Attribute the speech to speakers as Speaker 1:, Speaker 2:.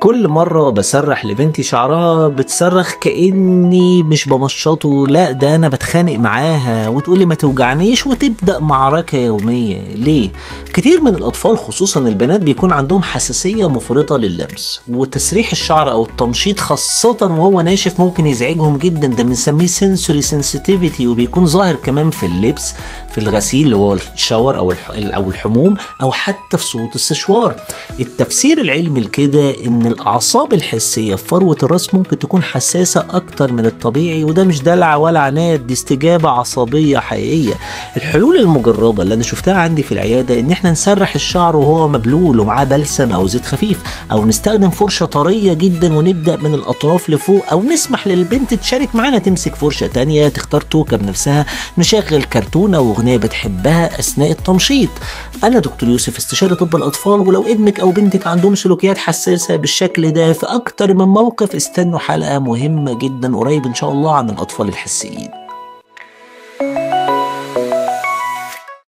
Speaker 1: كل مرة بسرح لبنتي شعرها بتصرخ كأني مش بمشطه، لا ده أنا بتخانق معاها وتقولي ما توجعنيش وتبدأ معركة يومية. ليه؟ كتير من الأطفال خصوصا البنات بيكون عندهم حساسية مفرطة لللمس، وتسريح الشعر أو التمشيط خاصة وهو ناشف ممكن يزعجهم جدا. ده بنسميه سنسوري سنسيتيفيتي، وبيكون ظاهر كمان في اللبس، في الغسيل اللي هو الشاور أو الحموم، أو حتى في صوت السشوار. التفسير العلمي لكده إن الأعصاب الحسية في فروة الراس ممكن تكون حساسة أكتر من الطبيعي، وده مش دلع ولا عناد، دي استجابة عصبية حقيقية. الحلول المجربة اللي أنا شفتها عندي في العيادة إن إحنا نسرح الشعر وهو مبلول ومعاه بلسم أو زيت خفيف، أو نستخدم فرشة طرية جدا ونبدأ من الأطراف لفوق، أو نسمح للبنت تشارك معانا تمسك فرشة تانية، تختار توكة بنفسها، نشغل كرتونة وأغنية بتحبها أثناء التمشيط. أنا دكتور يوسف، استشاري طب الأطفال، ولو ابنك أو بنتك عندهم سلوكيات حساسة بالشكل ده في أكتر من موقف، استنوا حلقة مهمة جدا قريب إن شاء الله عن الأطفال الحسيين.